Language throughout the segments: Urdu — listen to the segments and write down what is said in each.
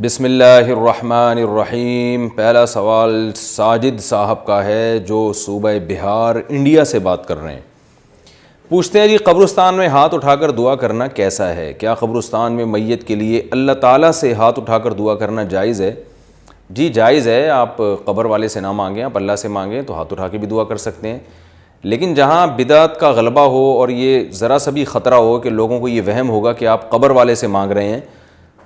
بسم اللہ الرحمن الرحیم۔ پہلا سوال ساجد صاحب کا ہے جو صوبہ بہار انڈیا سے بات کر رہے ہیں۔ پوچھتے ہیں جی قبرستان میں ہاتھ اٹھا کر دعا کرنا کیسا ہے؟ کیا قبرستان میں میت کے لیے اللہ تعالیٰ سے ہاتھ اٹھا کر دعا کرنا جائز ہے؟ جی جائز ہے، آپ قبر والے سے نہ مانگیں، آپ اللہ سے مانگیں تو ہاتھ اٹھا کے بھی دعا کر سکتے ہیں۔ لیکن جہاں بدعت کا غلبہ ہو اور یہ ذرا سا بھی خطرہ ہو کہ لوگوں کو یہ وہم ہوگا کہ آپ قبر والے سے مانگ رہے ہیں،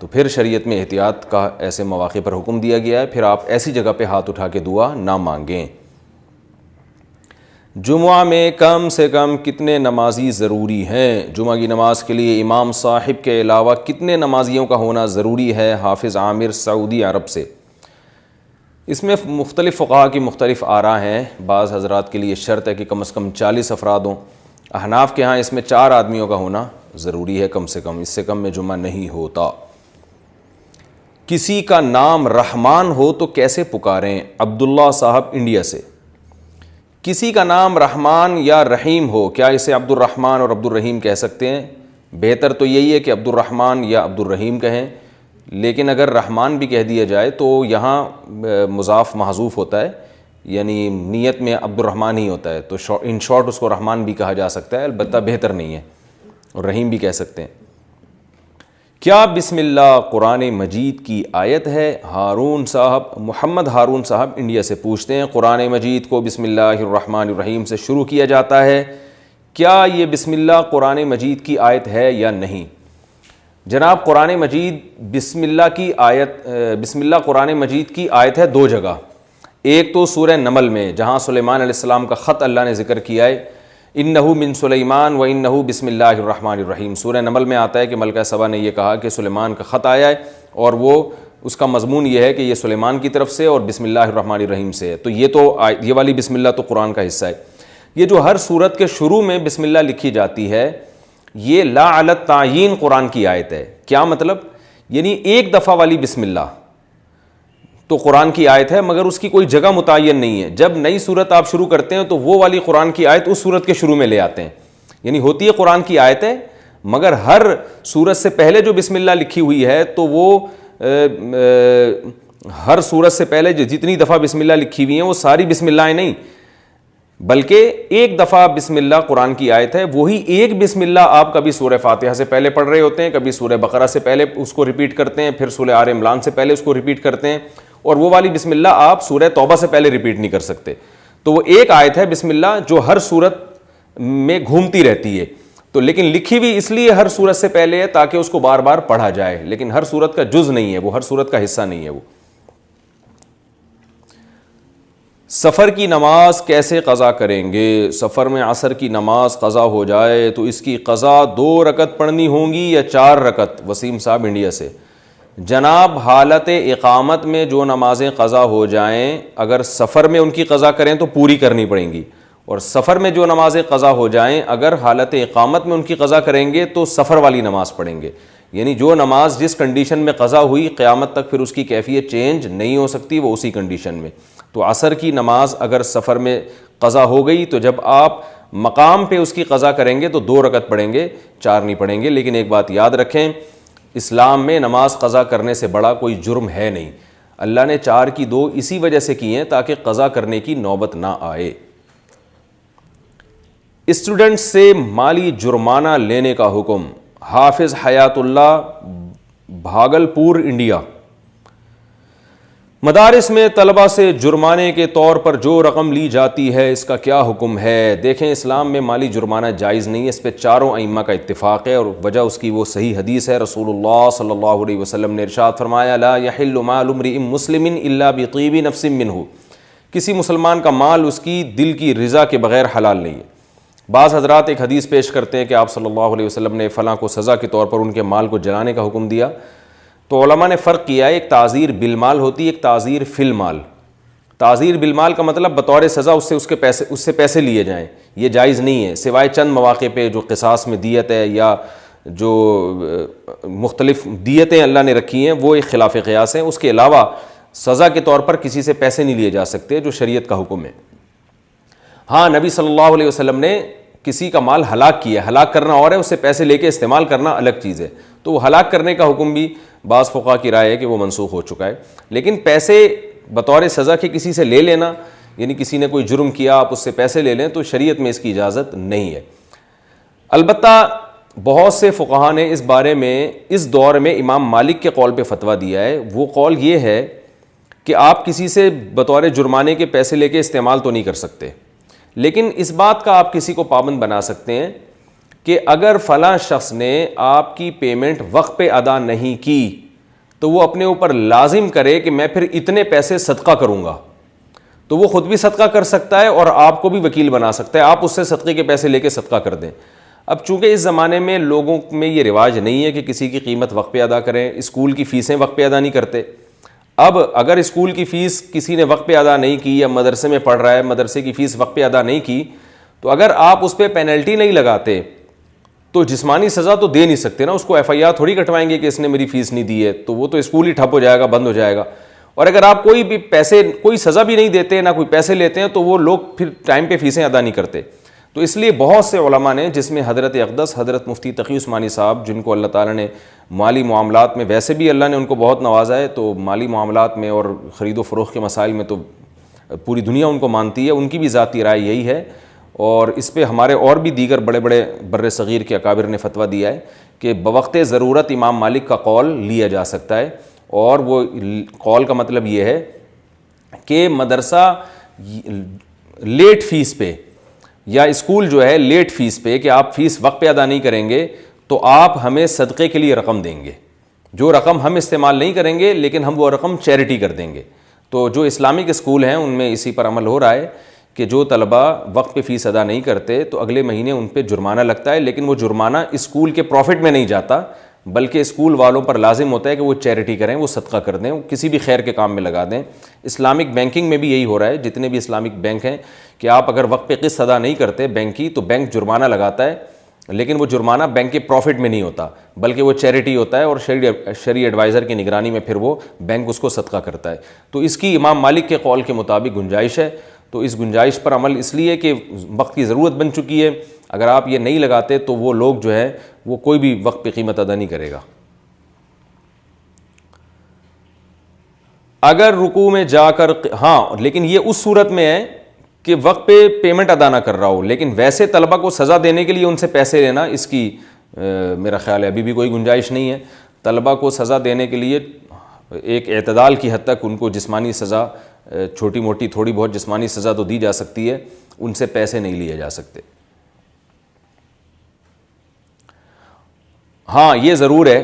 تو پھر شریعت میں احتیاط کا ایسے مواقع پر حکم دیا گیا ہے، پھر آپ ایسی جگہ پہ ہاتھ اٹھا کے دعا نہ مانگیں۔ جمعہ میں کم سے کم کتنے نمازی ضروری ہیں؟ جمعہ کی نماز کے لیے امام صاحب کے علاوہ کتنے نمازیوں کا ہونا ضروری ہے؟ حافظ عامر، سعودی عرب سے۔ اس میں مختلف فقہا کی مختلف آراء ہیں۔ بعض حضرات کے لیے شرط ہے کہ کم از کم 40 افراد ہوں۔ احناف کے ہاں اس میں 4 آدمیوں کا ہونا ضروری ہے کم سے کم، اس سے کم میں جمعہ نہیں ہوتا۔ کسی کا نام رحمان ہو تو کیسے پکاریں؟ عبداللہ صاحب انڈیا سے۔ کسی کا نام رحمان یا رحیم ہو، کیا اسے عبد الرحمن اور عبد الرحیم کہہ سکتے ہیں؟ بہتر تو یہی ہے کہ عبد الرحمن یا عبد الرحیم کہیں، لیکن اگر رحمان بھی کہہ دیا جائے تو یہاں مضاف محذوف ہوتا ہے، یعنی نیت میں عبد الرحمن ہی ہوتا ہے، تو ان شارٹ اس کو رحمان بھی کہا جا سکتا ہے، البتہ بہتر نہیں ہے، اور رحیم بھی کہہ سکتے ہیں۔ کیا بسم اللہ قرآن مجید کی آیت ہے؟ ہارون صاحب، محمد ہارون صاحب انڈیا سے پوچھتے ہیں، قرآن مجید کو بسم اللہ الرحمن الرحیم سے شروع کیا جاتا ہے، کیا یہ بسم اللہ قرآن مجید کی آیت ہے یا نہیں؟ جناب قرآن مجید بسم اللہ قرآن مجید کی آیت ہے 2 جگہ۔ ایک تو سورہ نمل میں جہاں سلیمان علیہ السلام کا خط اللہ نے ذکر کیا ہے، انہو من سلیمان و انہو بسم اللہ الرحمن الرحیم۔ سورہ نمل میں آتا ہے کہ ملکہ سبا نے یہ کہا کہ سلیمان کا خط آیا ہے، اور وہ اس کا مضمون یہ ہے کہ یہ سلیمان کی طرف سے اور بسم اللہ الرحمن الرحیم سے ہے، تو یہ والی بسم اللہ تو قرآن کا حصہ ہے۔ یہ جو ہر سورت کے شروع میں بسم اللہ لکھی جاتی ہے، یہ لا علی التعیین قرآن کی آیت ہے۔ کیا مطلب؟ یعنی ایک دفعہ والی بسم اللہ تو قرآن کی آیت ہے، مگر اس کی کوئی جگہ متعین نہیں ہے۔ جب نئی سورت آپ شروع کرتے ہیں تو وہ والی قرآن کی آیت اس سورت کے شروع میں لے آتے ہیں، یعنی ہوتی ہے قرآن کی آیت ہے، مگر ہر سورت سے پہلے جو بسم اللہ لکھی ہوئی ہے تو وہ ہر سورت سے پہلے جتنی دفعہ بسم اللہ لکھی ہوئی ہیں وہ ساری بسم اللہ نہیں، بلکہ ایک دفعہ بسم اللہ قرآن کی آیت ہے۔ وہی ایک بسم اللہ آپ کبھی سورہ فاتحہ سے پہلے پڑھ رہے ہوتے ہیں، کبھی سورہ بقرہ سے پہلے اس کو ریپیٹ کرتے ہیں، پھر سورہ آل عمران سے پہلے اس کو ریپیٹ کرتے ہیں، اور وہ والی بسم اللہ آپ سورہ توبہ سے پہلے ریپیٹ نہیں کر سکتے۔ تو وہ ایک آیت ہے بسم اللہ جو ہر سورت میں گھومتی رہتی ہے، تو لیکن لکھی بھی اس لیے ہر سورت سے پہلے ہے تاکہ اس کو بار بار پڑھا جائے، لیکن ہر سورت کا جز نہیں ہے وہ، ہر سورت کا حصہ نہیں ہے وہ۔ سفر کی نماز کیسے قضا کریں گے؟ سفر میں عصر کی نماز قضا ہو جائے تو اس کی قضا 2 رکعت پڑھنی ہوں گی یا 4 رکعت؟ وسیم صاحب انڈیا سے۔ جناب حالت اقامت میں جو نمازیں قضا ہو جائیں، اگر سفر میں ان کی قضا کریں تو پوری کرنی پڑیں گی، اور سفر میں جو نمازیں قضا ہو جائیں اگر حالت اقامت میں ان کی قضا کریں گے تو سفر والی نماز پڑھیں گے، یعنی جو نماز جس کنڈیشن میں قضا ہوئی قیامت تک پھر اس کی کیفیت چینج نہیں ہو سکتی، وہ اسی کنڈیشن میں۔ تو عصر کی نماز اگر سفر میں قضا ہو گئی تو جب آپ مقام پہ اس کی قضا کریں گے تو 2 رکعت پڑھیں گے، 4 نہیں پڑھیں گے۔ لیکن ایک بات یاد رکھیں، اسلام میں نماز قضا کرنے سے بڑا کوئی جرم ہے نہیں۔ اللہ نے 4 کی 2 اسی وجہ سے کی ہیں تاکہ قضا کرنے کی نوبت نہ آئے۔ اسٹوڈنٹ سے مالی جرمانہ لینے کا حکم۔ حافظ حیات اللہ، بھاگلپور انڈیا۔ مدارس میں طلبہ سے جرمانے کے طور پر جو رقم لی جاتی ہے اس کا کیا حکم ہے؟ دیکھیں اسلام میں مالی جرمانہ جائز نہیں ہے، اس پہ چاروں ائمہ کا اتفاق ہے، اور وجہ اس کی وہ صحیح حدیث ہے۔ رسول اللہ صلی اللہ علیہ وسلم نے ارشاد فرمایا، لا یحل مال امرئ مسلم الا بطیب نفس منہ، کسی مسلمان کا مال اس کی دل کی رضا کے بغیر حلال نہیں ہے۔ بعض حضرات ایک حدیث پیش کرتے ہیں کہ آپ صلی اللہ علیہ وسلم نے فلاں کو سزا کے طور پر ان کے مال کو جلانے کا حکم دیا، تو علماء نے فرق کیا ہے، ایک تعزیر بالمال ہوتی ہے، ایک تعزیر فی المال۔ تعزیر بالمال کا مطلب بطور سزا اس سے پیسے لیے جائیں، یہ جائز نہیں ہے، سوائے چند مواقع پہ جو قصاص میں دیت ہے یا جو مختلف دیتیں اللہ نے رکھی ہیں وہ ایک خلاف قیاس ہیں، اس کے علاوہ سزا کے طور پر کسی سے پیسے نہیں لیے جا سکتے جو شریعت کا حکم ہے۔ ہاں نبی صلی اللہ علیہ وسلم نے کسی کا مال ہلاک کیا ہے، ہلاک کرنا اور ہے، اس سے پیسے لے کے استعمال کرنا الگ چیز ہے، تو وہ ہلاک کرنے کا حکم بھی بعض فقہا کی رائے ہے کہ وہ منسوخ ہو چکا ہے. لیکن پیسے بطور سزا کے کسی سے لے لینا، یعنی کسی نے کوئی جرم کیا آپ اس سے پیسے لے لیں، تو شریعت میں اس کی اجازت نہیں ہے. البتہ بہت سے فقہا نے اس بارے میں اس دور میں امام مالک کے قول پہ فتویٰ دیا ہے. وہ قول یہ ہے کہ آپ کسی سے بطور جرمانے کے پیسے لے کے استعمال تو نہیں کر سکتے، لیکن اس بات کا آپ کسی کو پابند بنا سکتے ہیں کہ اگر فلاں شخص نے آپ کی پیمنٹ وقت پہ ادا نہیں کی تو وہ اپنے اوپر لازم کرے کہ میں پھر اتنے پیسے صدقہ کروں گا. تو وہ خود بھی صدقہ کر سکتا ہے اور آپ کو بھی وکیل بنا سکتا ہے، آپ اس سے صدقے کے پیسے لے کے صدقہ کر دیں. اب چونکہ اس زمانے میں لوگوں میں یہ رواج نہیں ہے کہ کسی کی قیمت وقت پہ ادا کریں، اسکول کی فیسیں وقت پہ ادا نہیں کرتے. اب اگر اسکول کی فیس کسی نے وقت پہ ادا نہیں کی یا مدرسے میں پڑھ رہا ہے، مدرسے کی فیس وقت پہ ادا نہیں کی، تو اگر آپ اس پہ پینلٹی نہیں لگاتے تو جسمانی سزا تو دے نہیں سکتے نا. اس کو ایف آئی آر تھوڑی کٹوائیں گے کہ اس نے میری فیس نہیں دی ہے، تو وہ تو اسکول ہی ٹھپ ہو جائے گا، بند ہو جائے گا. اور اگر آپ کوئی بھی پیسے، کوئی سزا بھی نہیں دیتے، نہ کوئی پیسے لیتے ہیں، تو وہ لوگ پھر ٹائم پہ فیسیں ادا نہیں کرتے. تو اس لیے بہت سے علماء نے، جس میں حضرت اقدس حضرت مفتی تقی عثمانی صاحب، جن کو اللہ تعالیٰ نے مالی معاملات میں، ویسے بھی اللہ نے ان کو بہت نوازا ہے، تو مالی معاملات میں اور خرید و فروخت کے مسائل میں تو پوری دنیا ان کو مانتی ہے، ان کی بھی ذاتی رائے یہی ہے. اور اس پہ ہمارے اور بھی دیگر بڑے بڑے بر صغیر کے اکابر نے فتویٰ دیا ہے کہ بوقت ضرورت امام مالک کا قول لیا جا سکتا ہے. اور وہ قول کا مطلب یہ ہے کہ مدرسہ لیٹ فیس پہ یا اسکول جو ہے لیٹ فیس پہ، کہ آپ فیس وقت پہ ادا نہیں کریں گے تو آپ ہمیں صدقے کے لیے رقم دیں گے، جو رقم ہم استعمال نہیں کریں گے لیکن ہم وہ رقم چیریٹی کر دیں گے. تو جو اسلامک اسکول ہیں ان میں اسی پر عمل ہو رہا ہے کہ جو طلبہ وقت پہ فیس ادا نہیں کرتے تو اگلے مہینے ان پہ جرمانہ لگتا ہے، لیکن وہ جرمانہ اسکول کے پروفٹ میں نہیں جاتا، بلکہ اسکول والوں پر لازم ہوتا ہے کہ وہ چیریٹی کریں، وہ صدقہ کر دیں، وہ کسی بھی خیر کے کام میں لگا دیں. اسلامک بینکنگ میں بھی یہی ہو رہا ہے، جتنے بھی اسلامک بینک ہیں، کہ آپ اگر وقت پہ قسط ادا نہیں کرتے بینک کی تو بینک جرمانہ لگاتا ہے، لیکن وہ جرمانہ بینک کے پروفٹ میں نہیں ہوتا بلکہ وہ چیریٹی ہوتا ہے، اور شرعی ایڈوائزر کی نگرانی میں پھر وہ بینک اس کو صدقہ کرتا ہے. تو اس کی امام مالک کے قول کے مطابق گنجائش ہے. تو اس گنجائش پر عمل اس لیے کہ وقت کی ضرورت بن چکی ہے، اگر آپ یہ نہیں لگاتے تو وہ لوگ جو ہے وہ کوئی بھی وقت پہ قیمت ادا نہیں کرے گا. اگر رکوع میں جا کر، ہاں لیکن یہ اس صورت میں ہے کہ وقت پہ پیمنٹ ادا نہ کر رہا ہو، لیکن ویسے طلبہ کو سزا دینے کے لیے ان سے پیسے لینا، اس کی میرا خیال ہے ابھی بھی کوئی گنجائش نہیں ہے. طلبہ کو سزا دینے کے لیے ایک اعتدال کی حد تک ان کو جسمانی سزا، چھوٹی موٹی تھوڑی بہت جسمانی سزا تو دی جا سکتی ہے، ان سے پیسے نہیں لیے جا سکتے. ہاں یہ ضرور ہے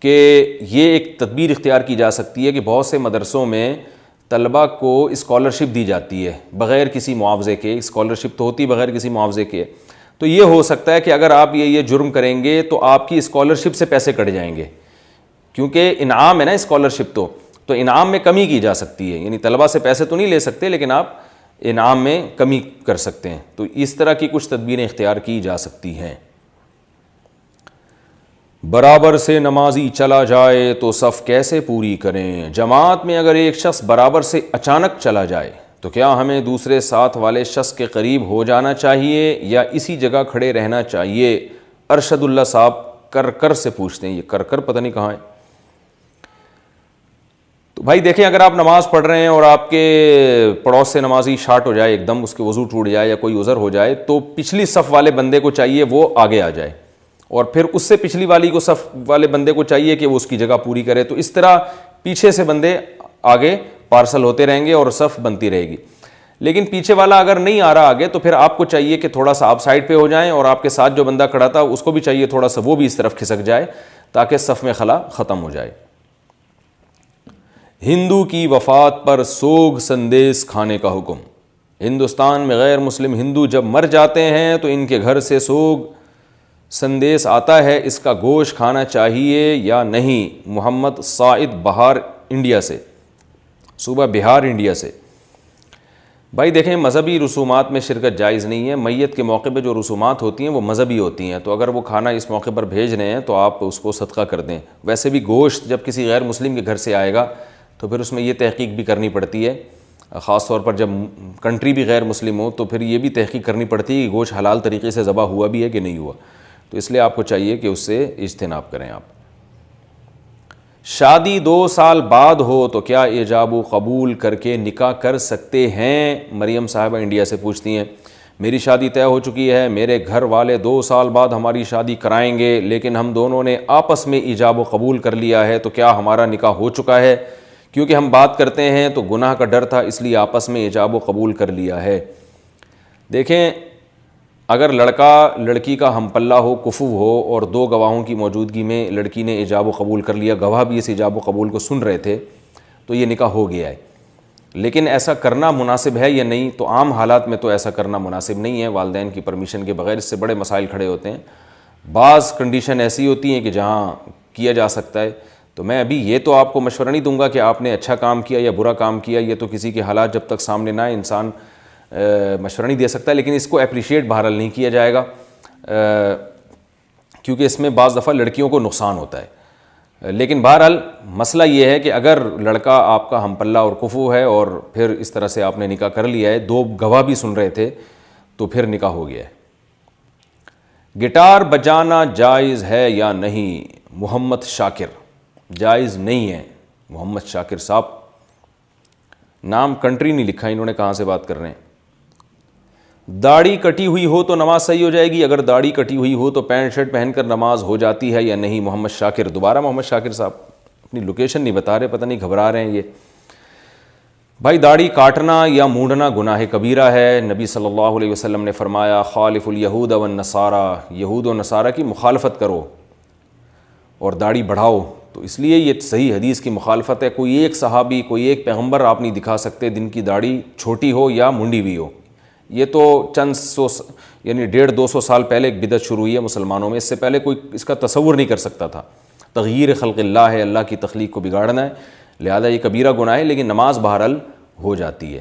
کہ یہ ایک تدبیر اختیار کی جا سکتی ہے کہ بہت سے مدرسوں میں طلبہ کو اسکالرشپ دی جاتی ہے بغیر کسی معاوضے کے. اسکالرشپ تو ہوتی بغیر کسی معاوضے کے، تو یہ ہو سکتا ہے کہ اگر آپ یہ جرم کریں گے تو آپ کی اسکالرشپ سے پیسے کٹ جائیں گے، کیونکہ انعام ہے نا اسکالرشپ، تو انعام میں کمی کی جا سکتی ہے. یعنی طلبہ سے پیسے تو نہیں لے سکتے لیکن آپ انعام میں کمی کر سکتے ہیں. تو اس طرح کی کچھ تدبیریں اختیار کی جا سکتی ہیں. برابر سے نمازی چلا جائے تو صف کیسے پوری کریں؟ جماعت میں اگر ایک شخص برابر سے اچانک چلا جائے تو کیا ہمیں دوسرے ساتھ والے شخص کے قریب ہو جانا چاہیے یا اسی جگہ کھڑے رہنا چاہیے؟ ارشد اللہ صاحب کر سے پوچھتے ہیں. یہ کر پتہ نہیں کہاں ہے. تو بھائی دیکھیں، اگر آپ نماز پڑھ رہے ہیں اور آپ کے پڑوس سے نمازی شارٹ ہو جائے، ایک دم اس کے وضو ٹوٹ جائے یا کوئی عذر ہو جائے، تو پچھلی صف والے بندے کو چاہیے وہ آگے آ جائے، اور پھر اس سے پچھلی والی کو صف والے بندے کو چاہیے کہ وہ اس کی جگہ پوری کرے. تو اس طرح پیچھے سے بندے آگے پارسل ہوتے رہیں گے اور صف بنتی رہے گی. لیکن پیچھے والا اگر نہیں آ رہا آگے تو پھر آپ کو چاہیے کہ تھوڑا سا آپ سائڈ پہ ہو جائیں، اور آپ کے ساتھ جو بندہ کھڑا تھا اس کو بھی چاہیے تھوڑا سا وہ بھی اس طرف کھسک جائے تاکہ صف میں خلا ختم ہو جائے. ہندو کی وفات پر سوگ سندیس کھانے کا حکم. ہندوستان میں غیر مسلم ہندو جب مر جاتے ہیں تو ان کے گھر سے سوگ سندیس آتا ہے، اس کا گوشت کھانا چاہیے یا نہیں؟ محمد سعید بہار انڈیا سے، صوبہ بہار انڈیا سے. بھائی دیکھیں، مذہبی رسومات میں شرکت جائز نہیں ہے. میت کے موقع پہ جو رسومات ہوتی ہیں وہ مذہبی ہوتی ہیں، تو اگر وہ کھانا اس موقع پر بھیج رہے ہیں تو آپ اس کو صدقہ کر دیں. ویسے بھی گوشت جب کسی غیر مسلم کے گھر سے آئے گا تو پھر اس میں یہ تحقیق بھی کرنی پڑتی ہے، خاص طور پر جب کنٹری بھی غیر مسلم ہو تو پھر یہ بھی تحقیق کرنی پڑتی ہے کہ گوشت حلال طریقے سے ذبح ہوا بھی ہے کہ نہیں ہوا. تو اس لیے آپ کو چاہیے کہ اس سے اجتناب کریں. آپ شادی 2 سال بعد ہو تو کیا ایجاب و قبول کر کے نکاح کر سکتے ہیں؟ مریم صاحبہ انڈیا سے پوچھتی ہیں میری شادی طے ہو چکی ہے، میرے گھر والے 2 سال بعد ہماری شادی کرائیں گے، لیکن ہم دونوں نے آپس میں ایجاب و قبول کر لیا ہے، تو کیا ہمارا نکاح ہو چکا ہے؟ کیونکہ ہم بات کرتے ہیں تو گناہ کا ڈر تھا، اس لیے آپس میں ایجاب و قبول کر لیا ہے۔ دیکھیں، اگر لڑکا لڑکی کا ہم پلہ ہو، کفو ہو، اور 2 گواہوں کی موجودگی میں لڑکی نے ایجاب و قبول کر لیا، گواہ بھی اس ایجاب و قبول کو سن رہے تھے، تو یہ نکاح ہو گیا ہے۔ لیکن ایسا کرنا مناسب ہے یا نہیں؟ تو عام حالات میں تو ایسا کرنا مناسب نہیں ہے، والدین کی پرمیشن کے بغیر اس سے بڑے مسائل کھڑے ہوتے ہیں۔ بعض کنڈیشن ایسی ہوتی ہیں کہ جہاں کیا جا سکتا ہے، تو میں ابھی یہ تو آپ کو مشورہ نہیں دوں گا کہ آپ نے اچھا کام کیا یا برا کام کیا، یہ تو کسی کے حالات جب تک سامنے نہ آئے انسان مشورہ نہیں دے سکتا، لیکن اس کو اپریشیٹ بہرحال نہیں کیا جائے گا، کیونکہ اس میں بعض دفعہ لڑکیوں کو نقصان ہوتا ہے۔ لیکن بہرحال مسئلہ یہ ہے کہ اگر لڑکا آپ کا ہم پلہ اور کفو ہے اور پھر اس طرح سے آپ نے نکاح کر لیا ہے، 2 گواہ بھی سن رہے تھے، تو پھر نکاح ہو گیا ہے۔ گٹار بجانا جائز ہے یا نہیں؟ محمد شاکر، جائز نہیں ہے۔ محمد شاکر صاحب، نام کنٹری نہیں لکھا انہوں نے، کہاں سے بات کر رہے ہیں۔ داڑھی کٹی ہوئی ہو تو نماز صحیح ہو جائے گی؟ اگر داڑھی کٹی ہوئی ہو تو پینٹ شرٹ پہن کر نماز ہو جاتی ہے یا نہیں؟ محمد شاکر، دوبارہ محمد شاکر صاحب اپنی لوکیشن نہیں بتا رہے، پتہ نہیں گھبرا رہے ہیں یہ۔ بھائی، داڑھی کاٹنا یا مونڈنا گناہ کبیرہ ہے۔ نبی صلی اللہ علیہ وسلم نے فرمایا خالف الیہود والنصارى، یہود و نصارہ کی مخالفت کرو اور داڑھی بڑھاؤ۔ تو اس لیے یہ صحیح حدیث کی مخالفت ہے۔ کوئی ایک صحابی، کوئی ایک پیغمبر آپ نہیں دکھا سکتے جن کی داڑھی چھوٹی ہو یا منڈی ہوئی ہو۔ یہ تو چند سو یعنی 150-200 سال پہلے ایک بدعت شروع ہوئی ہے مسلمانوں میں، اس سے پہلے کوئی اس کا تصور نہیں کر سکتا تھا۔ تغییر خلق اللہ ہے، اللہ کی تخلیق کو بگاڑنا ہے، لہذا یہ کبیرہ گناہ ہے، لیکن نماز بہرحال ہو جاتی ہے۔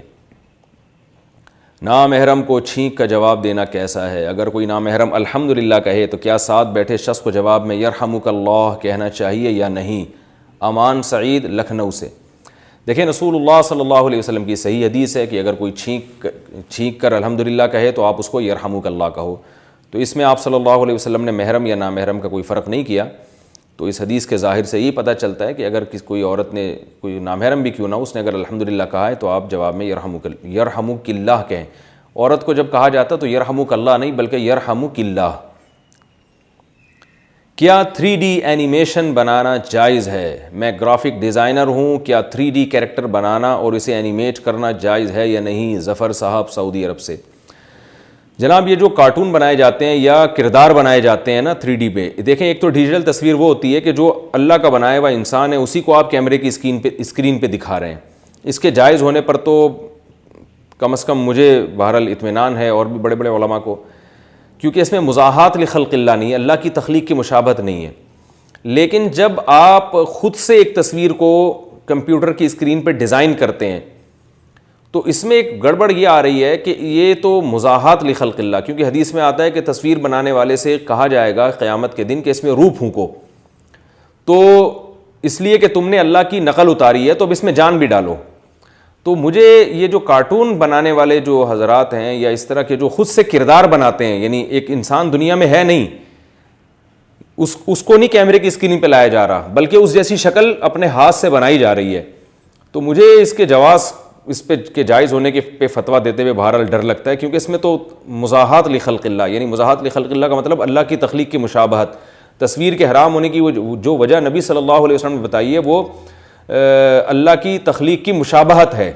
نامحرم کو چھینک کا جواب دینا کیسا ہے؟ اگر کوئی نامحرم الحمدللہ کہے تو کیا ساتھ بیٹھے شخص کو جواب میں یرحمک اللہ کہنا چاہیے یا نہیں؟ امان سعید لکھنؤ سے۔ دیکھیں، رسول اللہ صلی اللہ علیہ وسلم کی صحیح حدیث ہے کہ اگر کوئی چھینک کر الحمدللہ کہے تو آپ اس کو یرحمک اللہ کہو، تو اس میں آپ صلی اللہ علیہ وسلم نے محرم یا نامحرم کا کوئی فرق نہیں کیا۔ تو اس حدیث کے ظاہر سے یہ پتہ چلتا ہے کہ اگر کوئی عورت نے، کوئی نامحرم بھی کیوں نہ، اس نے اگر الحمدللہ کہا ہے تو آپ جواب میں یرحمک اللہ کہیں۔ عورت کو جب کہا جاتا تو یرحمک اللہ نہیں بلکہ یرحمک اللہ۔ کیا 3D اینیمیشن بنانا جائز ہے؟ میں گرافک ڈیزائنر ہوں، کیا 3D کیریکٹر بنانا اور اسے اینیمیٹ کرنا جائز ہے یا نہیں؟ ظفر صاحب سعودی عرب سے۔ جناب، یہ جو کارٹون بنائے جاتے ہیں یا کردار بنائے جاتے ہیں نا 3D پہ، دیکھیں ایک تو ڈیجیٹل تصویر وہ ہوتی ہے کہ جو اللہ کا بنایا ہوا انسان ہے اسی کو آپ کیمرے کی اسکرین پہ دکھا رہے ہیں۔ اس کے جائز ہونے پر تو کم از کم مجھے بہرحال اطمینان ہے، اور بھی بڑے بڑے علماء کو، کیونکہ اس میں مزاحات لخلق اللہ نہیں ہے، اللہ کی تخلیق کی مشابہت نہیں ہے۔ لیکن جب آپ خود سے ایک تصویر کو کمپیوٹر کی اسکرین پہ ڈیزائن کرتے ہیں تو اس میں ایک گڑبڑ یہ آ رہی ہے کہ یہ تو مزاحات لخلق اللہ، کیونکہ حدیث میں آتا ہے کہ تصویر بنانے والے سے کہا جائے گا قیامت کے دن کہ اس میں روح پھونکو، تو اس لیے کہ تم نے اللہ کی نقل اتاری ہے تو اب اس میں جان بھی ڈالو۔ تو مجھے یہ جو کارٹون بنانے والے جو حضرات ہیں یا اس طرح کے جو خود سے کردار بناتے ہیں، یعنی ایک انسان دنیا میں ہے نہیں، اس کو نہیں کیمرے کی اسکرین پہ لایا جا رہا بلکہ اس جیسی شکل اپنے ہاتھ سے بنائی جا رہی ہے، تو مجھے اس کے جواز، اس پہ کے جائز ہونے کے پہ فتویٰ دیتے ہوئے بہرحال ڈر لگتا ہے، کیونکہ اس میں تو مزاحات لخلق اللہ، یعنی مزاحات لخلق اللہ کا مطلب اللہ کی تخلیق کی مشابہت۔ تصویر کے حرام ہونے کی جو وجہ نبی صلی اللہ علیہ وسلم نے بتائی ہے وہ اللہ کی تخلیق کی مشابہت ہے،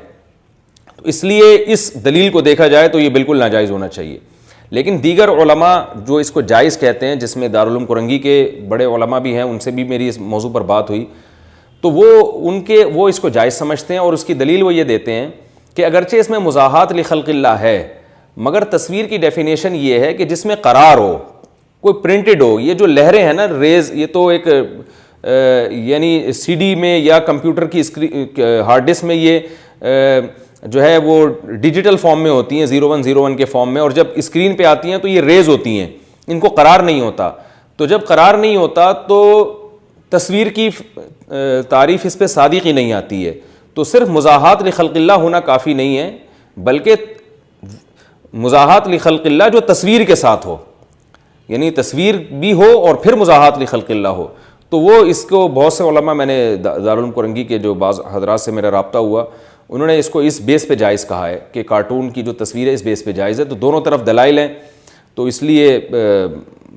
تو اس لیے اس دلیل کو دیکھا جائے تو یہ بالکل ناجائز ہونا چاہیے۔ لیکن دیگر علماء جو اس کو جائز کہتے ہیں، جس میں دارالعلوم کرنگی کے بڑے علماء بھی ہیں، ان سے بھی میری اس موضوع پر بات ہوئی، تو وہ اس کو جائز سمجھتے ہیں، اور اس کی دلیل وہ یہ دیتے ہیں کہ اگرچہ اس میں مزاحات لخلق اللہ ہے، مگر تصویر کی ڈیفینیشن یہ ہے کہ جس میں قرار ہو، کوئی پرنٹڈ ہو۔ یہ جو لہریں ہیں نا، ریز، یہ تو ایک یعنی سی ڈی میں یا کمپیوٹر کی ہارڈ ڈسک میں یہ جو ہے وہ ڈیجیٹل فارم میں ہوتی ہیں، 0101 کے فارم میں، اور جب اسکرین پہ آتی ہیں تو یہ ریز ہوتی ہیں، ان کو قرار نہیں ہوتا۔ تو جب قرار نہیں ہوتا تو تصویر کی تعریف اس پہ صادق ہی نہیں آتی ہے۔ تو صرف مزاحات لخلق اللہ ہونا کافی نہیں ہے، بلکہ مزاحات لخلق اللہ جو تصویر کے ساتھ ہو، یعنی تصویر بھی ہو اور پھر مزاحات لخلق اللہ ہو، تو وہ اس کو بہت سے علماء، میں نے دارالعلوم کرنگی کے جو بعض حضرات سے میرا رابطہ ہوا، انہوں نے اس کو اس بیس پہ جائز کہا ہے کہ کارٹون کی جو تصویر ہے اس بیس پہ جائز ہے. تو دونوں طرف دلائل ہیں، تو اس لیے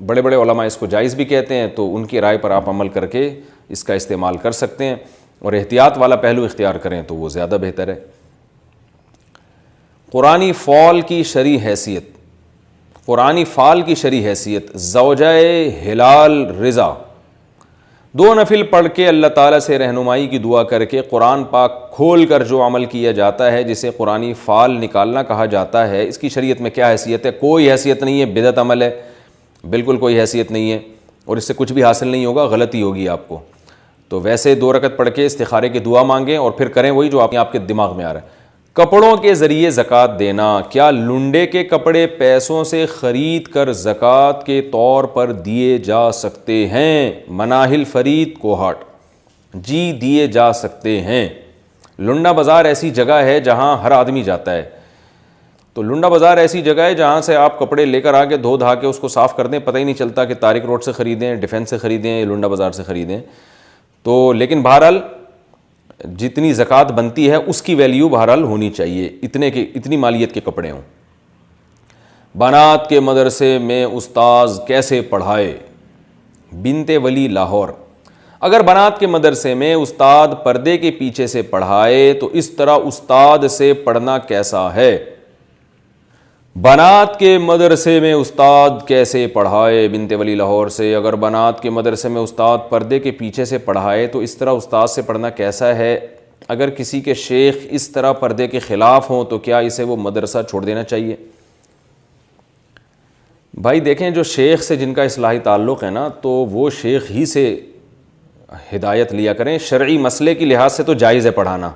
بڑے بڑے علماء اس کو جائز بھی کہتے ہیں. تو ان کی رائے پر آپ عمل کر کے اس کا استعمال کر سکتے ہیں، اور احتیاط والا پہلو اختیار کریں تو وہ زیادہ بہتر ہے. قرآنی فعل کی شرعی حیثیت، قرآنی فعل کی شرعی حیثیت، زوجہ ہلال رضا 2 نفل پڑھ کے اللہ تعالیٰ سے رہنمائی کی دعا کر کے قرآن پاک کھول کر جو عمل کیا جاتا ہے جسے قرآنی فعل نکالنا کہا جاتا ہے، اس کی شریعت میں کیا حیثیت ہے؟ کوئی حیثیت نہیں ہے، بدعت عمل ہے، بالکل کوئی حیثیت نہیں ہے، اور اس سے کچھ بھی حاصل نہیں ہوگا، غلطی ہوگی آپ کو. تو ویسے 2 رکعت پڑھ کے استخارے کی دعا مانگیں اور پھر کریں وہی جو آپ کے دماغ میں آ رہا ہے. کپڑوں کے ذریعے زکوٰۃ دینا، کیا لنڈے کے کپڑے پیسوں سے خرید کر زکوٰۃ کے طور پر دیے جا سکتے ہیں؟ مناہل فرید کوہاٹ. جی دیے جا سکتے ہیں. لنڈا بازار ایسی جگہ ہے جہاں ہر آدمی جاتا ہے. تو لنڈا بازار ایسی جگہ ہے جہاں سے آپ کپڑے لے کر آ کے دھو دھا کے اس کو صاف کر دیں، پتہ ہی نہیں چلتا کہ طارق روڈ سے خریدیں، ڈیفینس سے خریدیں یا لنڈا بازار سے خریدیں. تو لیکن بہرحال جتنی زکوٰۃ بنتی ہے اس کی ویلیو بہرحال ہونی چاہیے، اتنی مالیت کے کپڑے ہوں. بنات کے مدرسے میں استاذ کیسے پڑھائے؟ بنت ولی لاہور. اگر بنات کے مدرسے میں استاد پردے کے پیچھے سے پڑھائے تو اس طرح استاد سے پڑھنا کیسا ہے؟ بنات کے مدرسے میں استاد کیسے پڑھائے؟ بنت ولی لاہور سے. اگر بنات کے مدرسے میں استاد پردے کے پیچھے سے پڑھائے تو اس طرح استاد سے پڑھنا کیسا ہے؟ اگر کسی کے شیخ اس طرح پردے کے خلاف ہوں تو کیا اسے وہ مدرسہ چھوڑ دینا چاہیے؟ بھائی دیکھیں، جو شیخ سے جن کا اصلاحی تعلق ہے نا، تو وہ شیخ ہی سے ہدایت لیا کریں. شرعی مسئلے کی لحاظ سے تو جائز ہے پڑھانا،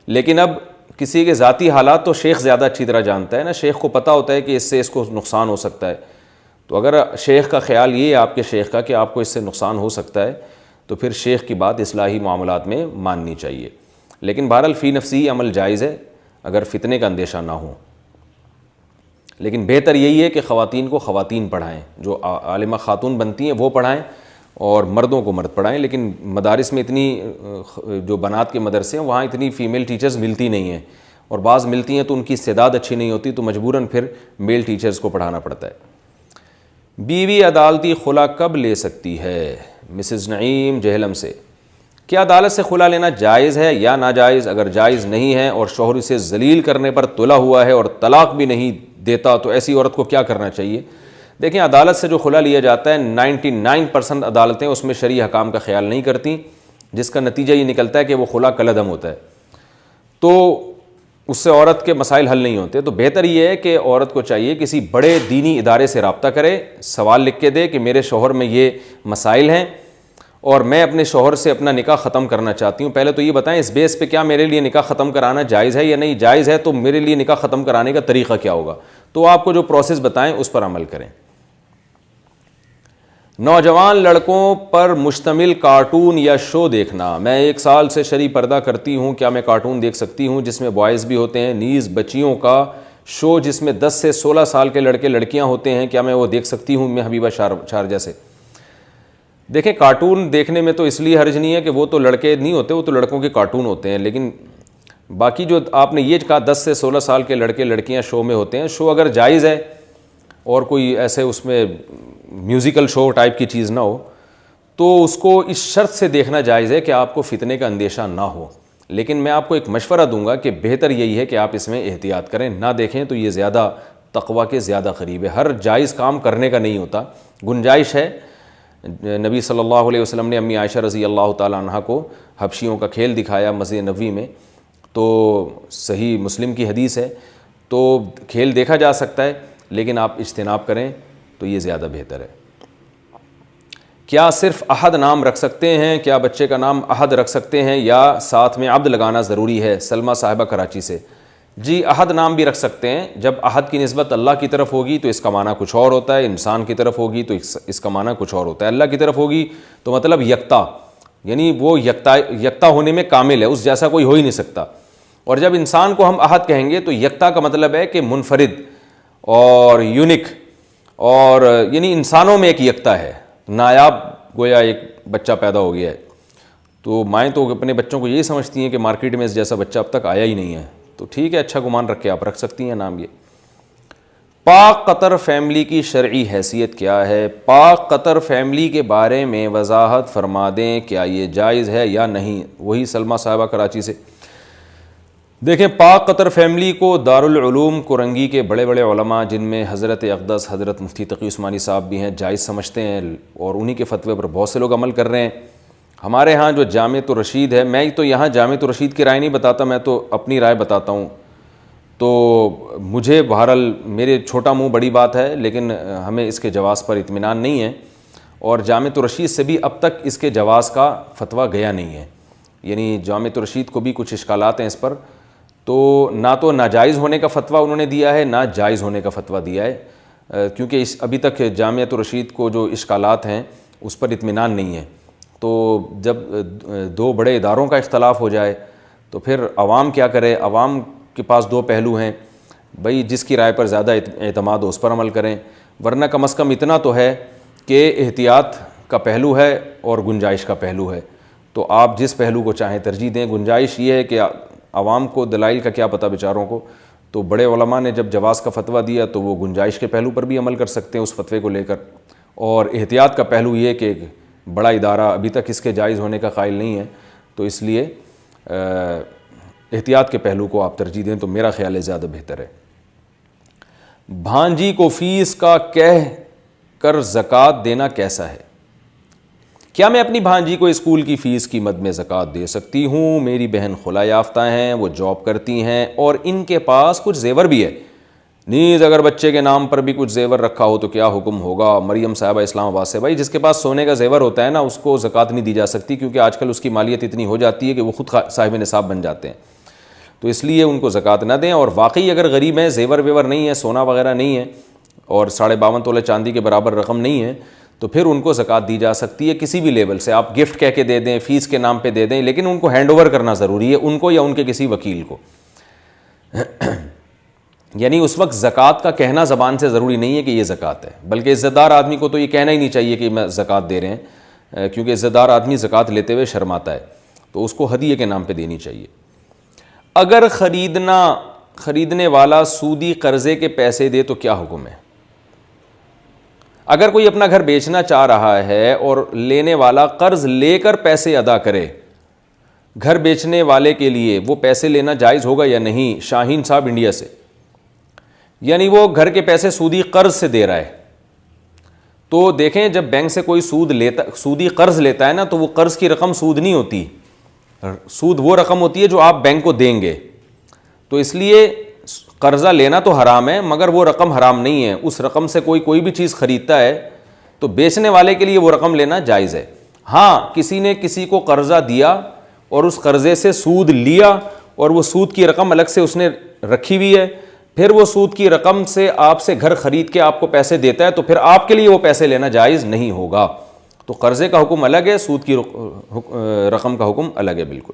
لیکن اب کسی کے ذاتی حالات تو شیخ زیادہ اچھی طرح جانتا ہے نا. شیخ کو پتہ ہوتا ہے کہ اس سے اس کو نقصان ہو سکتا ہے. تو اگر شیخ کا خیال یہ ہے آپ کے شیخ کا کہ آپ کو اس سے نقصان ہو سکتا ہے، تو پھر شیخ کی بات اصلاحی معاملات میں ماننی چاہیے. لیکن بہرحال فی نفسی عمل جائز ہے اگر فتنے کا اندیشہ نہ ہو. لیکن بہتر یہی ہے کہ خواتین کو خواتین پڑھائیں، جو عالمہ خاتون بنتی ہیں وہ پڑھائیں، اور مردوں کو مرد پڑھائیں. لیکن مدارس میں اتنی جو بنات کے مدرسے ہیں وہاں اتنی فیمیل ٹیچرز ملتی نہیں ہیں، اور بعض ملتی ہیں تو ان کی استعداد اچھی نہیں ہوتی، تو مجبوراً پھر میل ٹیچرز کو پڑھانا پڑتا ہے. بیوی عدالتی خلا کب لے سکتی ہے؟ مسز نعیم جہلم سے. کیا عدالت سے خلا لینا جائز ہے یا ناجائز؟ اگر جائز نہیں ہے اور شوہر اسے ذلیل کرنے پر تلا ہوا ہے اور طلاق بھی نہیں دیتا تو ایسی عورت کو کیا کرنا چاہیے؟ دیکھیں، عدالت سے جو خلا لیا جاتا ہے 99% عدالتیں اس میں شرعی حکام کا خیال نہیں کرتی، جس کا نتیجہ یہ نکلتا ہے کہ وہ خلا کالعدم ہوتا ہے. تو اس سے عورت کے مسائل حل نہیں ہوتے. تو بہتر یہ ہے کہ عورت کو چاہیے کسی بڑے دینی ادارے سے رابطہ کرے، سوال لکھ کے دے کہ میرے شوہر میں یہ مسائل ہیں اور میں اپنے شوہر سے اپنا نکاح ختم کرنا چاہتی ہوں. پہلے تو یہ بتائیں اس بیس پہ کیا میرے لیے نکاح ختم کرانا جائز ہے یا نہیں جائز ہے، تو میرے لیے نکاح ختم کرانے کا طریقہ کیا ہوگا. تو آپ کو جو پروسیس بتائیں اس پر عمل کریں. نوجوان لڑکوں پر مشتمل کارٹون یا شو دیکھنا. میں 1 سال سے شرعی پردہ کرتی ہوں، کیا میں کارٹون دیکھ سکتی ہوں جس میں بوائز بھی ہوتے ہیں؟ نیز بچیوں کا شو جس میں 10 سے 16 سال کے لڑکے لڑکیاں ہوتے ہیں، کیا میں وہ دیکھ سکتی ہوں؟ میں حبیبہ شارجہ سے. دیکھیں، کارٹون دیکھنے میں تو اس لیے حرج نہیں ہے کہ وہ تو لڑکے نہیں ہوتے، وہ تو لڑکوں کے کارٹون ہوتے ہیں. لیکن باقی جو آپ نے یہ کہا 10 سے 16 سال کے لڑکے لڑکیاں شو میں ہوتے ہیں، شو اگر جائز ہے اور کوئی ایسے اس میں میوزیکل شو ٹائپ کی چیز نہ ہو تو اس کو اس شرط سے دیکھنا جائز ہے کہ آپ کو فتنے کا اندیشہ نہ ہو. لیکن میں آپ کو ایک مشورہ دوں گا کہ بہتر یہی ہے کہ آپ اس میں احتیاط کریں، نہ دیکھیں تو یہ زیادہ تقویٰ کے زیادہ قریب ہے. ہر جائز کام کرنے کا نہیں ہوتا، گنجائش ہے. نبی صلی اللہ علیہ وسلم نے امی عائشہ رضی اللہ تعالی عنہ کو حبشیوں کا کھیل دکھایا مسجد نبوی میں، تو صحیح مسلم کی حدیث ہے. تو کھیل دیکھا جا سکتا ہے لیکن آپ اجتناب کریں تو یہ زیادہ بہتر ہے. کیا صرف احد نام رکھ سکتے ہیں؟ کیا بچے کا نام احد رکھ سکتے ہیں یا ساتھ میں عبد لگانا ضروری ہے؟ سلمہ صاحبہ کراچی سے. جی احد نام بھی رکھ سکتے ہیں. جب احد کی نسبت اللہ کی طرف ہوگی تو اس کا معنی کچھ اور ہوتا ہے، انسان کی طرف ہوگی تو اس کا معنی کچھ اور ہوتا ہے. اللہ کی طرف ہوگی تو مطلب یکتا، یعنی وہ یکتا ہونے میں کامل ہے، اس جیسا کوئی ہو ہی نہیں سکتا. اور جب انسان کو ہم احد کہیں گے تو یکتا کا مطلب ہے کہ منفرد اور یونک، اور یعنی انسانوں میں ایک یکتا ہے، نایاب گویا ایک بچہ پیدا ہو گیا ہے، تو مائیں تو اپنے بچوں کو یہی سمجھتی ہیں کہ مارکیٹ میں اس جیسا بچہ اب تک آیا ہی نہیں ہے، تو ٹھیک ہے، اچھا گمان رکھ کے آپ رکھ سکتی ہیں نام یہ۔ پاک قطر فیملی کی شرعی حیثیت کیا ہے؟ پاک قطر فیملی کے بارے میں وضاحت فرما دیں، کیا یہ جائز ہے یا نہیں؟ وہی سلمہ صاحبہ کراچی سے۔ دیکھیں، پاک قطر فیملی کو دارالعلوم کرنگی کے بڑے بڑے علماء، جن میں حضرت اقدس حضرت مفتی تقی عثمانی صاحب بھی ہیں، جائز سمجھتے ہیں، اور انہی کے فتوے پر بہت سے لوگ عمل کر رہے ہیں۔ ہمارے ہاں جو جامعۃ الرشید ہے، میں تو یہاں جامعۃ الرشید کی رائے نہیں بتاتا، میں تو اپنی رائے بتاتا ہوں، تو مجھے بہرحال میرے چھوٹا منہ بڑی بات ہے، لیکن ہمیں اس کے جواز پر اطمینان نہیں ہے، اور جامعۃ الرشید سے بھی اب تک اس کے جواز کا فتویٰ گیا نہیں ہے، یعنی جامعۃ الرشید کو بھی کچھ اشکالات ہیں اس پر، تو نہ تو ناجائز ہونے کا فتویٰ انہوں نے دیا ہے، نہ جائز ہونے کا فتویٰ دیا ہے، کیونکہ ابھی تک جامعۃ الرشید کو جو اشکالات ہیں اس پر اطمینان نہیں ہے۔ تو جب دو بڑے اداروں کا اختلاف ہو جائے تو پھر عوام کیا کرے؟ عوام کے پاس دو پہلو ہیں، بھئی جس کی رائے پر زیادہ اعتماد ہو اس پر عمل کریں، ورنہ کم از کم اتنا تو ہے کہ احتیاط کا پہلو ہے اور گنجائش کا پہلو ہے، تو آپ جس پہلو کو چاہیں ترجیح دیں۔ گنجائش یہ ہے کہ عوام کو دلائل کا کیا پتہ بیچاروں کو، تو بڑے علماء نے جب جواز کا فتویٰ دیا تو وہ گنجائش کے پہلو پر بھی عمل کر سکتے ہیں اس فتوے کو لے کر، اور احتیاط کا پہلو یہ کہ بڑا ادارہ ابھی تک اس کے جائز ہونے کا قائل نہیں ہے، تو اس لیے احتیاط کے پہلو کو آپ ترجیح دیں تو میرا خیال ہے زیادہ بہتر ہے۔ بھانجی کو فیس کا کہہ کر زکوٰۃ دینا کیسا ہے؟ کیا میں اپنی بھانجی کو اسکول کی فیس کی مد میں زکوٰۃ دے سکتی ہوں؟ میری بہن خلا یافتہ ہیں، وہ جاب کرتی ہیں اور ان کے پاس کچھ زیور بھی ہے، نیز اگر بچے کے نام پر بھی کچھ زیور رکھا ہو تو کیا حکم ہوگا؟ مریم صاحبہ اسلام آباد سے۔ بھائی، جس کے پاس سونے کا زیور ہوتا ہے نا، اس کو زکوٰۃ نہیں دی جا سکتی، کیونکہ آج کل اس کی مالیت اتنی ہو جاتی ہے کہ وہ خود صاحب نصاب بن جاتے ہیں، تو اس لیے ان کو زکوٰۃ نہ دیں۔ اور واقعی اگر غریب ہیں، زیور ویور نہیں ہے، سونا وغیرہ نہیں ہے، اور 52.5 تولے چاندی کے برابر رقم نہیں ہے، تو پھر ان کو زکوٰۃ دی جا سکتی ہے کسی بھی لیول سے۔ آپ گفٹ کہہ کے دے دیں، فیس کے نام پہ دے دیں، لیکن ان کو ہینڈ اوور کرنا ضروری ہے، ان کو یا ان کے کسی وکیل کو۔ یعنی اس وقت زکوٰۃ کا کہنا زبان سے ضروری نہیں ہے کہ یہ زکوٰۃ ہے، بلکہ عزت دار آدمی کو تو یہ کہنا ہی نہیں چاہیے کہ میں زکوٰۃ دے رہے ہیں، کیونکہ عزت دار آدمی زکوٰۃ لیتے ہوئے شرماتا ہے، تو اس کو ہدیے کے نام پہ دینی چاہیے۔ اگر خریدنے والا سودی قرضے کے پیسے دے تو کیا حکم ہے؟ اگر کوئی اپنا گھر بیچنا چاہ رہا ہے اور لینے والا قرض لے کر پیسے ادا کرے، گھر بیچنے والے کے لیے وہ پیسے لینا جائز ہوگا یا نہیں؟ شاہین صاحب انڈیا سے۔ یعنی وہ گھر کے پیسے سودی قرض سے دے رہا ہے، تو دیکھیں جب بینک سے کوئی سودی قرض لیتا ہے نا، تو وہ قرض کی رقم سود نہیں ہوتی، سود وہ رقم ہوتی ہے جو آپ بینک کو دیں گے، تو اس لیے قرضہ لینا تو حرام ہے، مگر وہ رقم حرام نہیں ہے۔ اس رقم سے کوئی بھی چیز خریدتا ہے تو بیچنے والے کے لیے وہ رقم لینا جائز ہے۔ ہاں، کسی نے کسی کو قرضہ دیا اور اس قرضے سے سود لیا اور وہ سود کی رقم الگ سے اس نے رکھی ہوئی ہے، پھر وہ سود کی رقم سے آپ سے گھر خرید کے آپ کو پیسے دیتا ہے، تو پھر آپ کے لیے وہ پیسے لینا جائز نہیں ہوگا۔ تو قرضے کا حکم الگ ہے، سود کی رقم کا حکم الگ ہے بالکل۔